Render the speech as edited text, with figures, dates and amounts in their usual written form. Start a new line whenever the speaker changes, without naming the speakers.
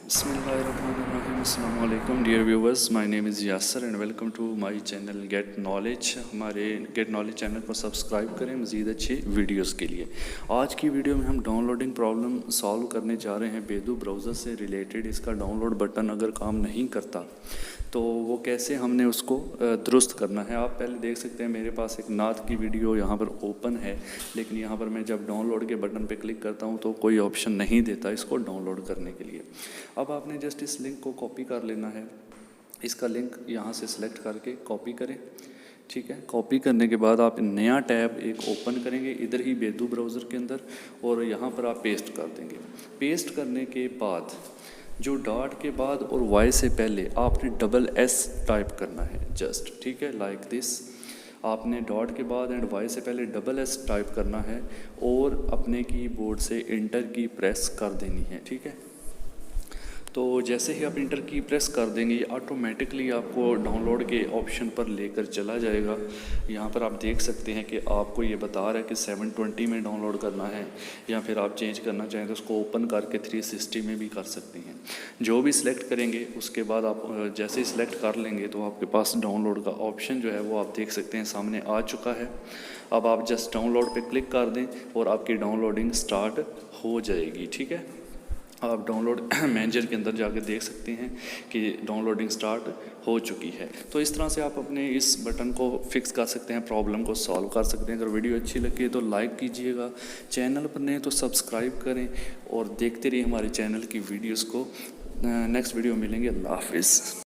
बिस्मिल्लाहिर्रहमानिर्रहीम। अस्सलाम वालेकुम dear viewers, my name is Yasir and welcome to my channel get knowledge. हमारे गेट नॉलेज चैनल को सब्सक्राइब करें मज़ीद अच्छी वीडियोस के लिए। आज की वीडियो में हम डाउनलोडिंग प्रॉब्लम सॉल्व करने जा रहे हैं बेदू ब्राउज़र से रिलेटेड। इसका डाउनलोड बटन अगर काम नहीं करता तो वो कैसे हमने उसको दुरुस्त करना है। आप पहले देख सकते हैं मेरे पास एक नात की वीडियो यहाँ पर ओपन है, लेकिन यहाँ पर मैं जब डाउनलोड के बटन पे क्लिक करता हूँ तो कोई ऑप्शन नहीं देता इसको डाउनलोड करने के लिए। अब आपने जस्ट इस लिंक को कॉपी कर लेना है। इसका लिंक यहाँ से सिलेक्ट करके कॉपी करें, ठीक है। कॉपी करने के बाद आप नया टैब एक ओपन करेंगे इधर ही बेदू ब्राउज़र के अंदर, और यहाँ पर आप पेस्ट कर देंगे। पेस्ट करने के बाद जो डॉट के बाद और वाई से पहले आपने डबल एस टाइप करना है जस्ट, ठीक है, लाइक दिस। आपने डॉट के बाद एंड वाई से पहले डबल एस टाइप करना है और अपने कीबोर्ड से इंटर की प्रेस कर देनी है, ठीक है। तो जैसे ही आप इंटर की प्रेस कर देंगे ये ऑटोमेटिकली आपको डाउनलोड के ऑप्शन पर लेकर चला जाएगा। यहाँ पर आप देख सकते हैं कि आपको ये बता रहा है कि 720 में डाउनलोड करना है, या फिर आप चेंज करना चाहें तो उसको ओपन करके 360 में भी कर सकते हैं। जो भी सिलेक्ट करेंगे उसके बाद आप जैसे ही सिलेक्ट कर लेंगे तो आपके पास डाउनलोड का ऑप्शन जो है वो आप देख सकते हैं सामने आ चुका है। अब आप जस्ट डाउनलोड पे क्लिक कर दें और आपकी डाउनलोडिंग स्टार्ट हो जाएगी, ठीक है। आप डाउनलोड मैनेजर के अंदर जाके देख सकते हैं कि डाउनलोडिंग स्टार्ट हो चुकी है। तो इस तरह से आप अपने इस बटन को फिक्स कर सकते हैं, प्रॉब्लम को सॉल्व कर सकते हैं। अगर वीडियो अच्छी लगी तो लाइक कीजिएगा, चैनल पर नए तो सब्सक्राइब करें और देखते रहिए हमारे चैनल की वीडियोस को। नेक्स्ट वीडियो मिलेंगे। अल्लाह हाफिज़।